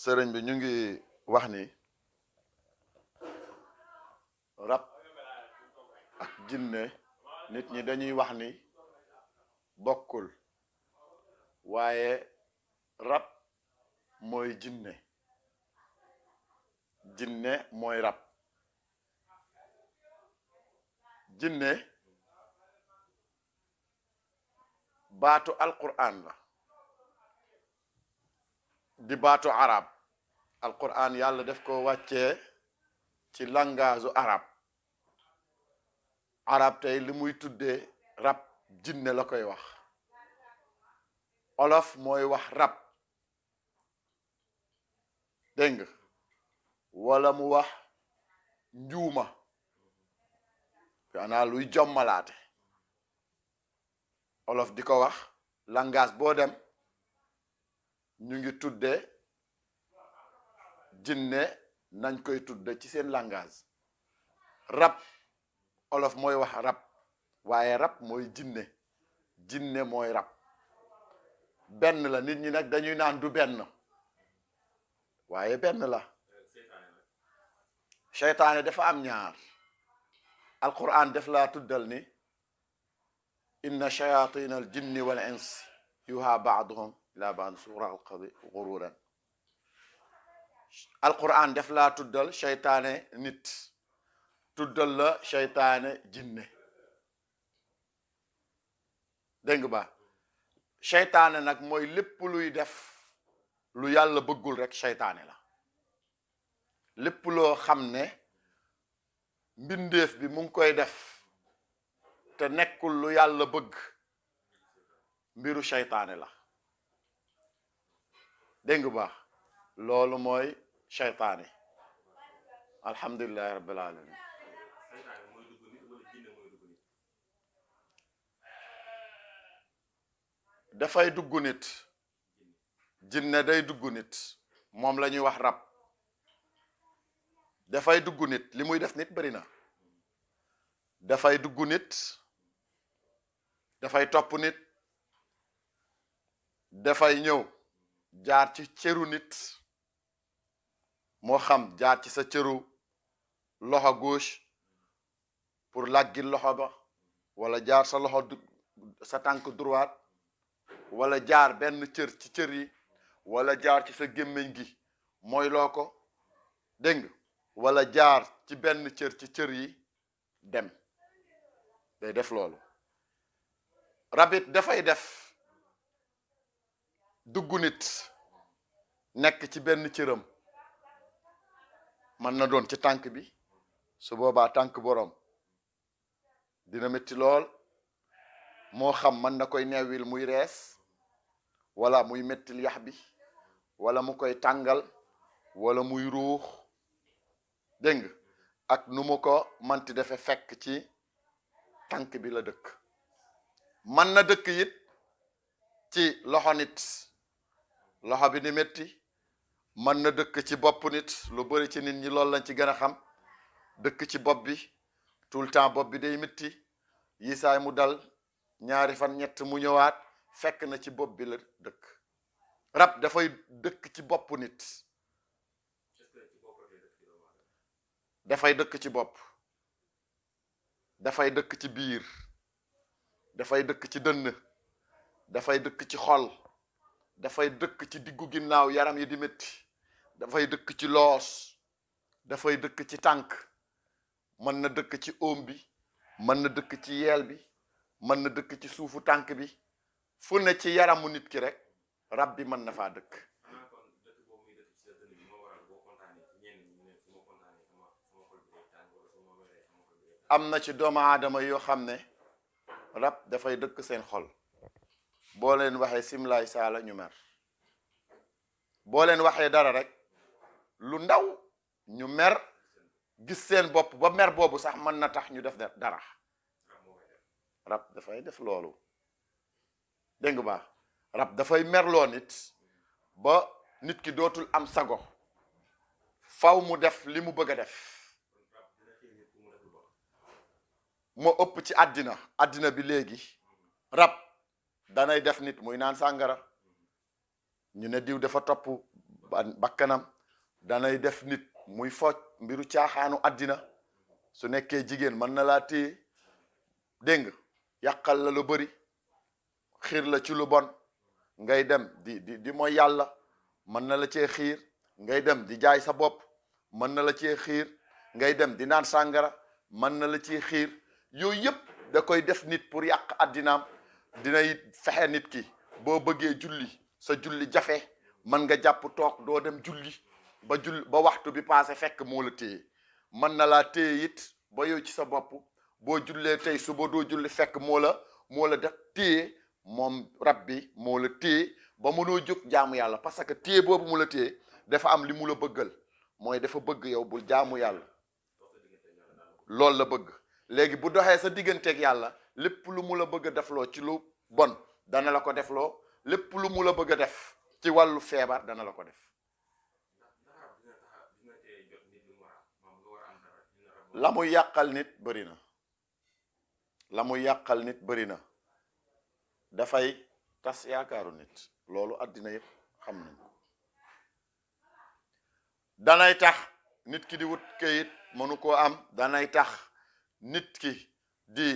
sëriñ bi ñu ngi wax ni rab ak jinne nit ñi dañuy wax ni bokkul waaye rab mooy jinne jinne mooy rab jinne baatu alquran la di baatu arab alquran yàlla def ko wàccee ci langaasu arab tey li muy tuddee rab jinne la koy wax olof mooy wax rab dégg nga wala mu wax njuuma maanaam luy jommalaate olof di ko wax langage boo dem ñu ngi tudde jinne nañ koy tudde ci seen langage rab olof mooy wax rab waaye rab mooy jinne jinne mooy rab benn la nit ñi nag dañuy naan du benn waaye benn la seytaane dafa am ñaar alquran def laa tuddal ni inna shayatina al jinni wal insi yuha baaduhum ila baad sura alqadi gururan alquran def laa tuddal seytaane nit tuddal la seytaane jinne dégg nga ba seytaane nag mooy lépp luy def lu yàlla bëggul rek seytaane la lépp loo xam ne mbindeef bi mu ngi koy def te nekkul lu yàlla bëgg mbiru seytaane la dégg nga baax loolu mooy seytaane alhamdulillahi rabbil alamin dafay dugg nit jinne day dugg nit moom la ñuy wax rab dafay dugg nit li muy def nit bari na dafay dugg nit dafay topp nit dafay ñëw jaar ci cëru nit moo xam jaar ci sa cëru loxo gauche pour làggi loxo ba wala jaar sa loxo sa tànk droite wala jaar benn cër ci cër yi wala jaar ci sa gémmiñ gi mooy loo ko dégg nga wala jaar ci benn cër ci cër yi dem day def loolu rabit dafay def dugg nit nekk ci benn cëram mën na doon ci tànk bi su boobaa tànk boroom dina metti lool moo xam mën na koy neewil muy rees wala muy mettil yax bi wala mu koy tàngal wala muy ruux dégg nga ak nu mu ko manti defe fekk ci tànk bi la dëkk mën na dëkk it ci loxo nit loxo bi ni metti mën na dëkk ci bopp nit lu bari ci nit ñi loolu lañ ci gën a xam dëkk ci bopp bi tout le temps bopp bi day metti yi saay mu dal ñaari fan ñett mu ñëwaat fekk na ci bopp bi la dëkk rab dafay dëkk ci bopp nit dafay dëkk ci bopp dafay dëkk ci biir dafay dëkk ci dënn dafay dëkk ci xol dafay dëkk ci diggu ginnaaw yaram yi di métti dafay dëkk ci loos dafay dëkk ci tànk mën na dëkk ci óom bi mën na dëkk ci yeel bi mën na dëkk ci suufu tànk bi fu ne ci yaramu nit ki rek rab bi mën na faa dëkk am na ci doomu aadama yoo xam ne rab dafay dëkk seen xol boo leen waxee simlaay saala ñu mer boo leen waxee dara rek lu ndaw ñu mer gis seen bopp ba mer boobu sax mën na tax ñu def dara rab dafay def loolu dégg nga baax rab dafay merloo nit ba nit ki dootul am sago faw mu def li mu bëgg a def moo ëpp ci àddina bi léegi rab danay def nit muy naan sàngara ñu ne diw dafa topp bakkanam danay def nit muy focc mbiru caaxaanu àddina su nekkee jigéen mën na laa téye dégg nga yàqal la lu bëri xiir la ci lu bon ngay dem di mooy yàlla mën na la cee xiir ngay dem di jaay sa bopp mën na la cee xiir ngay dem di naan sàngara mën na la cee xiir yooyu yëpp da koy def nit pour yàq àddinaam dinay fexe nit ki boo bëggee julli sa julli jafe mën nga jàpp toog doo dem julli ba waxtu bi passé fekk moo la téye mën na laa téye it ba yow ci sa bopp boo jullee tey suba doo julli fekk moo la def téye moom rab bi moo la téye ba mënoo jóg jaamu yàlla parce que téye boobu mu la téye dafa am li mu la bëggal mooy dafa bëgg yow bul jaamu yàlla loolu la bëgg léegi bu doxee sa digganteeg yàlla lépp lu mu la bëgg a defloo ci lu bon dana la ko defloo lépp lu mu la bëgg a def ci wàllu feebar dana la ko def la muy yàqal nit bëri na la muy yàqal nit bëri na dafay tas yaakaaru nit loolu àddina yëpp xam nañ ko danay tax nit ki di wut kayit mënu koo am danay tax nit ki di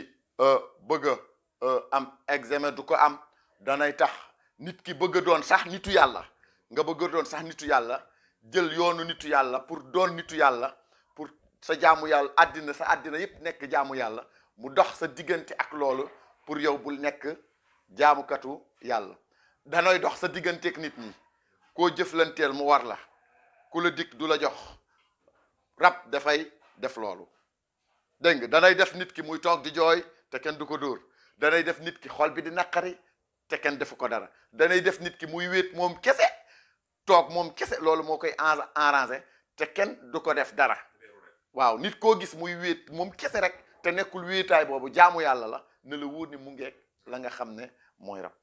bëgg am examen du ko am danay tax nit ki bëgg doon sax nitu yàlla nga bëgg doon sax nitu yàlla jël yoonu nitu yàlla pour doon nitu yàlla pour sa jaamu yàlla àddina sa àddina yëpp nekk jaamu yàlla mu dox sa diggante ak loolu pour yow bul nekk jaamukatu yàlla danay dox sa digganteeg nit ñi koo jëflanteel mu war la ku la dikk du la jox rab dafay def loolu dégg nga danay def nit ki muy toog di jooy te kenn du ko dóor danay def nit ki xol bi di naqari te kenn defu ko dara danay def nit ki muy wéet moom kese toog moom kese loolu moo koy arrangé te kenn du ko def dara waaw nit koo gis muy wéet moom kese rek te nekkul wéetaay boobu jaamu yàlla la ne la wóor ni mu ngeeg la nga xam ne mooy rab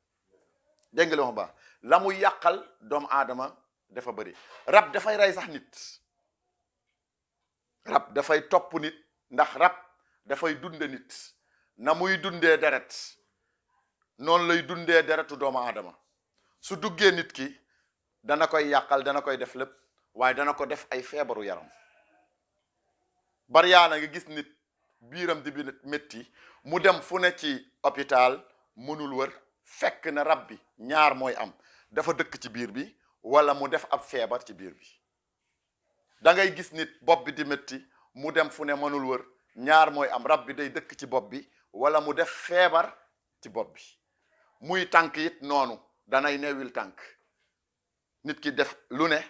dégg nga li ma baax la muy yàqal doomu aadama dafa bëri rab dafay rey sax nit rab dafay topp nit ndax rab dafay dunde nit na muy dundee deret noonu lay dundee deretu doomu aadama su duggee nit ki dana koy yàqal dana koy def lépp waaye dana ko def ay feebaru yaram bari yaa na nga gis nit biiram di bi métti mu dem fu ne ci hôpital mënul wër fekk na rab bi ñaar mooy am dafa dëkk ci biir bi wala mu def ab feebar ci biir bi da ngay gis nit bopp bi di métti mu dem fu ne mënul wër ñaar mooy am rab bi day dëkk ci bopp bi wala mu def feebar ci bopp bi muy tànk it noonu danay newil tànk nit ki def lu ne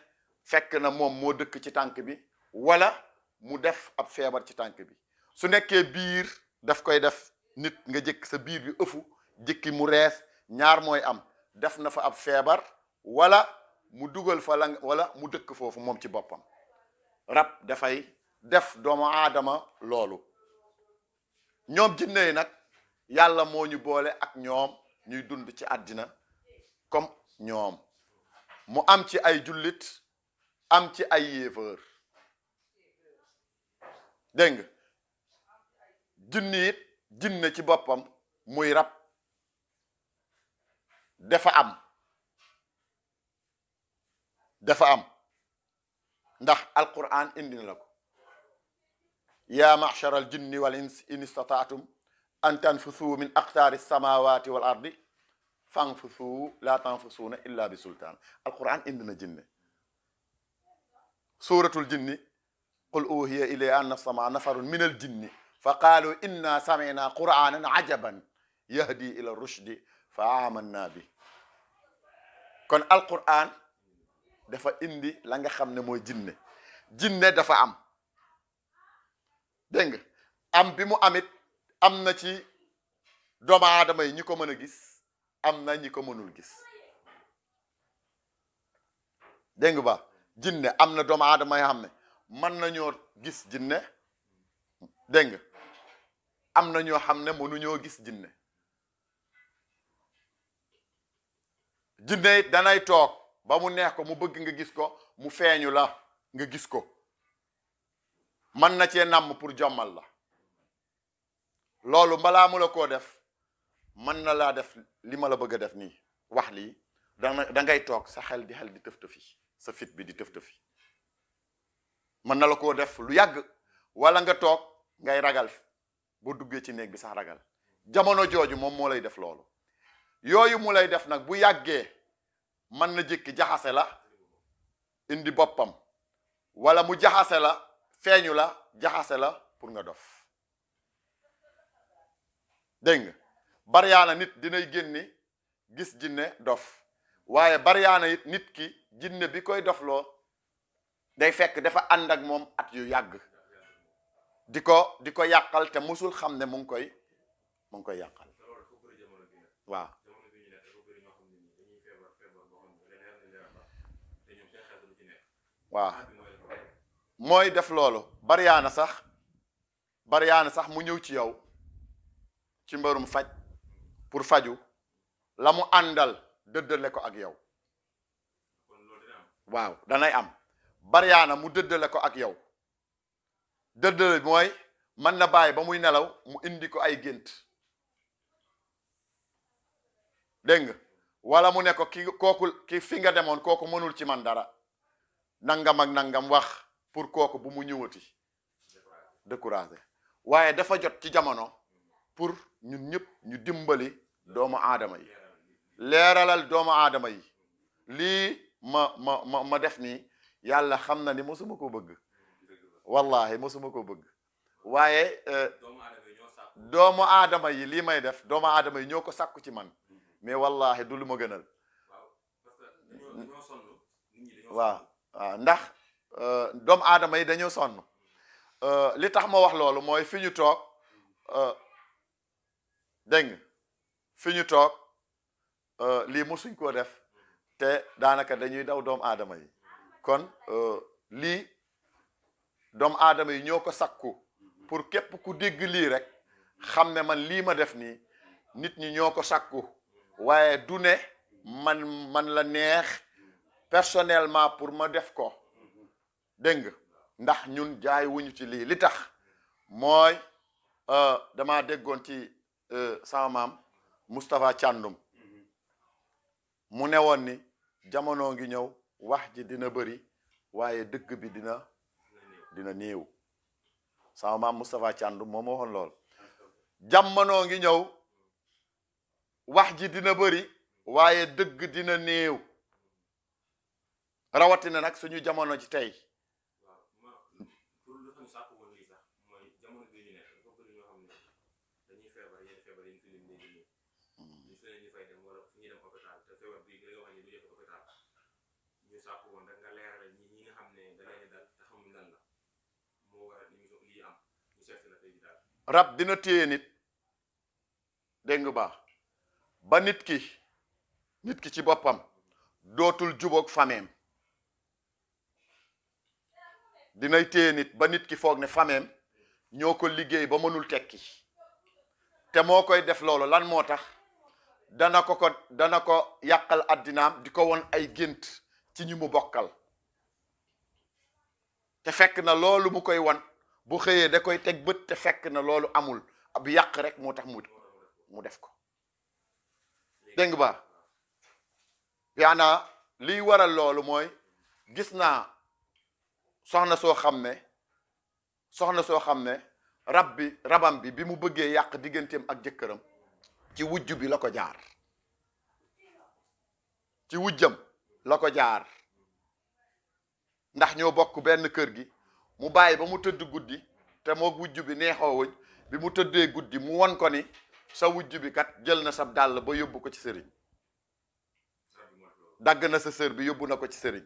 fekk na moom moo dëkk ci tànk bi wala mu def ab feebar ci tànk bi su nekkee biir daf koy def nit nga jëkk sa biir bi ëfu jëkki mu rees ñaar mooy am def na fa ab feebar wala mu dugal fa la wala mu dëkk foofu moom ci boppam rab dafay def doomu aadama loolu ñoom jinne yi nag yàlla moo ñu boole ak ñoom ñuy dund ci àddina comme ñoom mu am ci ay jullit am ci ay yéefar dégg nga jinni it jinne ci boppam muy rab dafa am ndax alquran indi na la ko yaa ma'shara al jinni wal ins in istata'tum an tanfusu min aqtaari samawati wal ardi fanfusu la tanfusuna illa bi sultaan alquran indi na jinne suratul jinni qul uhiya ilayya anna sama nafarun min al jinni fa qaalu inna sami'na qur'anan ajaban yahdi ila rushdi fa amanna bi kon alquran dafa indi la nga xam ne mooy jinne dafa am dégg nga am bi mu amit am na ci doomu aadama yi ñi ko mën a gis am na ñi ko mënul gis dégg nga ba jinne am na doomu aadama yoo xam ne mën nañoo gis jinne dégg nga am na ñoo xam ne mënuñoo gis jinne jinne it danay toog ba mu neex ko mu bëgg nga gis ko mu feeñu la nga gis ko mën na cee namm pour jommal la loolu balaa mu la koo def mën na laa def li ma la bëgg a def nii wax lii da ngay toog sa xel di tëf tëfi sa fit bi di tëf tëfi mën na la koo def lu yàgg wala nga toog ngay ragal boo duggee ci néeg bi sax ragal jamono jooju moom moo lay def loolu yooyu mu lay def nag bu yàggee mën na jékki jaxase la indi boppam wala mu jaxase la feeñu la jaxase la pour nga dof dégg nga bariyaana nit dinay génni gis jinne dof waaye bariyaana it nit ki jinne bi koy dofloo day fekk dafa ànd ak moom at yu yàgg di ko yàqal te musul xam ne mu ngi koy yàqal waaw waaw mooy def loolu bariyaana sax mu ñëw ci yow ci mbërum faj pour faju la mu àndal dëddale ko ak yow waaw danay am bariyaana mu dëddale ko ak yow dëddale mooy mën na bàyyi ba muy nelaw mu indi ko ay gént dégg nga wala mu ne ko ki fi nga demoon kooku mënul ci man dara nangam ak nangam wax pour kooku bu mu ñëwati découragé waaye dafa jot ci jamono pour ñun ñëpp ñu dimbali doomu aadama yi leeralal doomu aadama yi lii ma def nii yàlla xam na ni mosuma ko bëgg wallahi mosuma ko bëgg waaye doomu aadama yi lii may def doomu aadama yi ñoo ko sàkku ci man mais wallahi du lu ma gënal waaw ndax doomu aadama yi dañoo sonn li tax ma wax loolu mooy fi ñu toog dégg nga fi ñu toog lii mosuñ koo def te daanaka dañuy daw doomu aadama yi kon lii doomu aadama yi ñoo ko sakku pour képp ku dégg lii rek xam ne man lii ma def nii nit ñi ñoo ko sakku waaye du ne man la neex personnellement pour ma def ko dégg nga ndax ñun jaay wuñu ci lii li tax mooy dama déggoon ci sama maam Moustapha Thiandoum mu ne woon ni jamono ngi ñëw wax ji dina bëri waaye dëgg bi dina néew sama maam Moustapha Thiandoum moom waxoon lool jamono ngi ñëw wax ji dina bëri waaye dëgg dina néew rawatina nag suñu jamono ci tey rab dina téye nit dégg nga baax ba nit ki ci boppam dootul jubóog fameem dinay téye nit ba nit ki foog ne fameem ñoo ko liggéey ba mënul tekki te moo koy def loolu lan moo tax dana ko yàqal addinaam di ko won ay gént ci ñi mu bokkal te fekk na loolu mu koy won bu xëyee da koy teg bët te fekk na loolu amul ab yàq rek moo tax mu def ko dégg nga ba yaana liy waral loolu mooy gis naa soxna soo xam ne rabam bi mu bëggee yàq digganteem ak jëkkëram ci wujj bi la ko jaar ci wujjam la ko jaar ndax ñoo bokk benn kër gi mu bàyyi ba mu tëdd guddi te moo wujj bi neexoo wuñ bi mu tëddee guddi mu won ko ni sa wujj bi kat jël na sab dàll ba yóbbu ko ci sëriñ dagg na sa sër bi yóbbu na ko ci sëriñ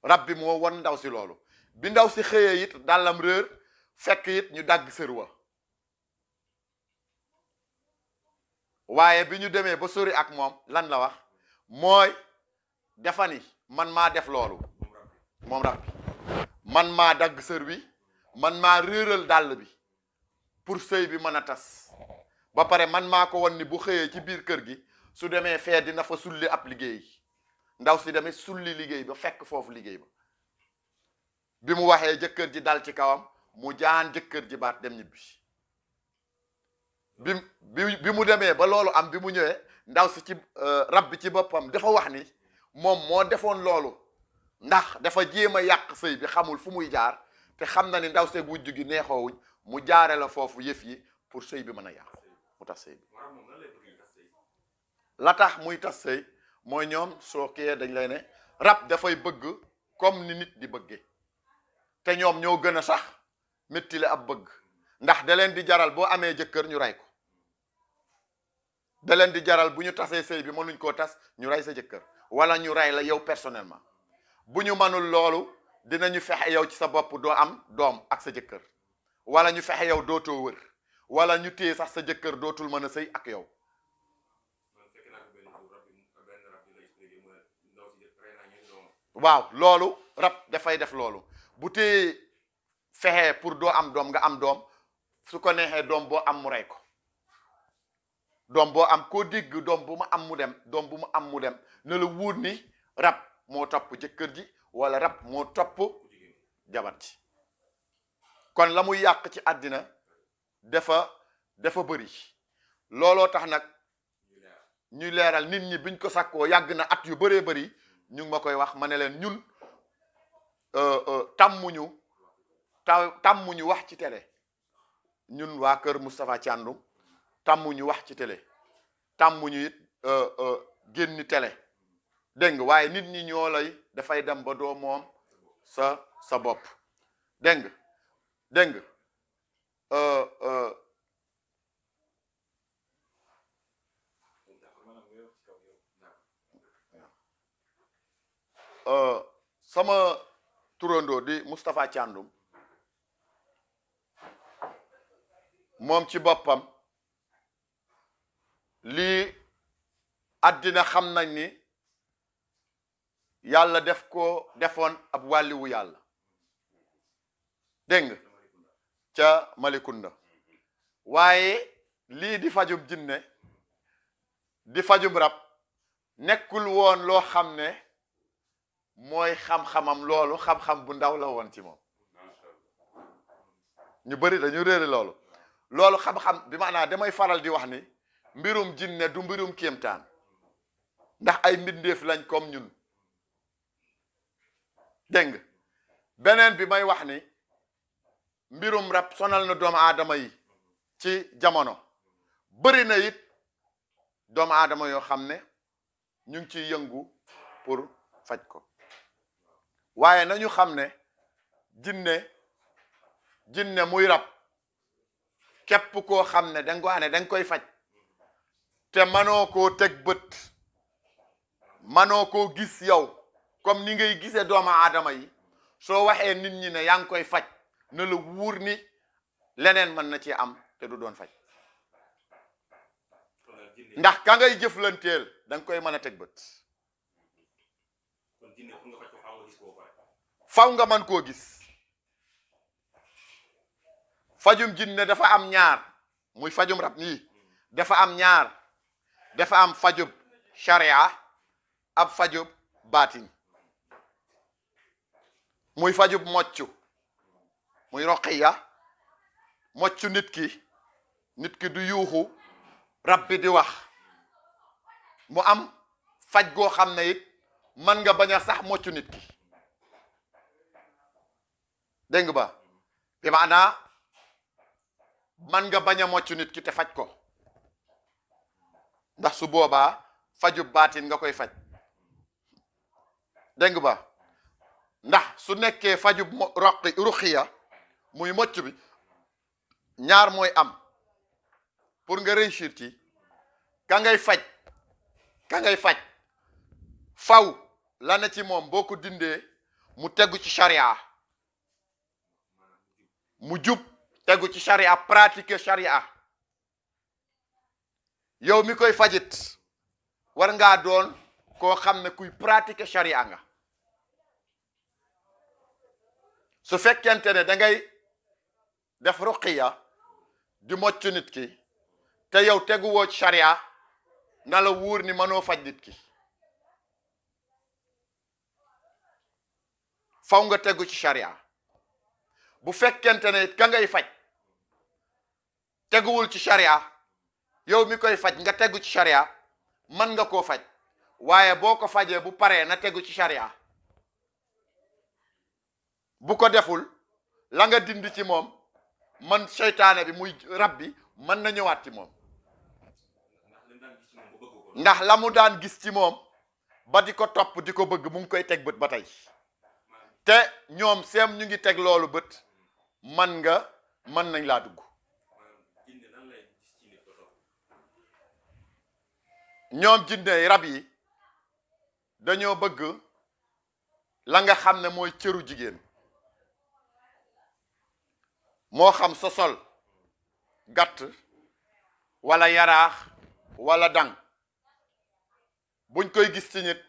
rab bi moo won ndaw si loolu bi ndaw si xëyee it dàllam réer fekk it ñu dagg sër wa waaye bi ñu demee ba sori ak moom lan la wax mooy dafa ni man maa def loolu moom rab bi man maa dagg sër bi man maa réeral dàll bi pour sëy bi mën a tas ba pare man maa ko won ni bu xëyee ci biir kër gi su demee fee dina fa sulli ab liggéey ndaw si demee sulli liggéey ba fekk foofu liggéey ba bi mu waxee jëkkër ji dal ci kawam mu jaan jëkkër ji baat dem ñibbi bi mu demee ba loolu am bi mu ñëwee ndaw si ci rab bi ci boppam dafa wax ni moom moo defoon loolu ndax dafa jéem a yàq sëy bi xamul fu muy jaar te xam na ni ndaw seeg wujj gi neexoowuñ mu jaare la foofu yëf yi pour sëy bi mën a yàq mu tas sëy bi la tax muy tas sëy mooy ñoom soo kiyee dañ lay ne rab dafay bëgg comme ni nit di bëggee te ñoom ñoo gën a sax métti la ab bëgg ndax da leen di jaral boo amee jëkkër ñu rey ko da leen di jaral bu ñu tasee sëy bi mënuñ koo tas ñu rey sa jëkkër wala ñu rey la yow personnellement bu ñu mënul loolu dinañu fexe yow ci sa bopp doo am doom ak sa jëkkër wala ñu fexe yow dootoo wër wala ñu téye sax sa jëkkër dootul mën a sëy ak yow waaw loolu rab dafay def loolu bu téye fexe pour doo am doom nga am doom su ko neexee doom boo am mu rey ko doom boo am koo dégg doom bu ma am mu dem doom bu mu am mu dem ne la wóor ni rab moo topp jëkkër ji wala rab moo topp jabar ji kon la muy yàq ci àddina dafa bëri looloo tax nag ñuy leeral nit ñi biñ ko sàkkoo yàgg na at yu bëree bëri ñu ngi ma koy wax ma ne leen ñun tàmmuñu wax ci télé ñun waa kër Moustapha Thiandoum tàmmuñu wax ci télé tàmmuñu it génni télé dégg nga waaye nit ñi ñoo lay dafay dem ba doo moom sa bopp dégg nga dégg nga sama turandoo di Moustapha Thiandoum moom ci boppam lii àddina xam nañ ni yàlla def ko defoon ab wàlliwu yàlla dégg nga ca Malikunda waaye lii di fajum jinne di fajum rab nekkul woon loo xam ne mooy xam-xamam loolu xam-xam bu ndaw la woon ci moom ñu bari dañu réere loolu xam-xam bi maanaam damay faral di wax ni mbirum jinne du mbirum kéemtaan ndax ay mbindeef lañ comme ñun dégg nga beneen bi may wax ni mbirum rab sonal na doomu aadama yi ci jamono bëri na it doomu aadama yoo xam ne ñu ngi ciy yëngu pour faj ko waaye nañu xam ne jinne muy rab képp koo xam ne danga koy faj te manoo koo teg bët manoo koo gis yow comme ni ngay gisee doomu aadama yi soo waxee nit ñi ne yaa ngi koy faj na la wuur ni leneen mën na ci am te du doon faj ndax ka ngay jëflanteel danga koy mën a teg bët faw nga mën koo gis fajum jinne dafa am ñaar muy fajum rab nii dafa am ñaar dafa am fajub sharia ab fajub baatin muy fajub moccu muy roqiya moccu nit ki du yuuxu rab bi di wax mu am faj goo xam ne it mën nga bañ a sax moccu nit ki dégg nga ba bi maanaa man nga bañ a moccu nit ki te faj ko ndax su boobaa fajub baatin nga koy faj dégg nga ba ndax su nekkee fajub ruqiya muy mocc bi ñaar mooy am pour nga réussir ci ka ngay faj faw la na ci moom boo ko dindee mu tegu ci charia mu jub tegu ci charia pratiquer charia yow mi koy fajit war ngaa doon koo xam ne kuy pratiquer charia nga su fekkente ne da ngay def ruqiya di mocc nit ki te yow teguwoo ci charia na la wóor ni mënoo faj nit ki faw nga tegu ci charia bu fekkente ne ka ngay faj teguwul ci charia yow mi koy faj nga tegu ci charia mën nga koo faj waaye boo ko fajee bu paree na tegu ci sharia bu ko deful la nga dindi ci moom man seytaane bi muy rab bi mën na ñëwaat ci moom ndax la mu daan gis ci moom ba di ko topp di ko bëgg mu ngi koy teg bët ba tey te ñoom seem ñu ngi teg loolu bët mën nañ laa dugg ñoom jinne rab yi dañoo bëgg la nga xam ne mooy cëru jigéen moo xam sa sol gàtt wala yaraax wala dang buñ koy gis ci nit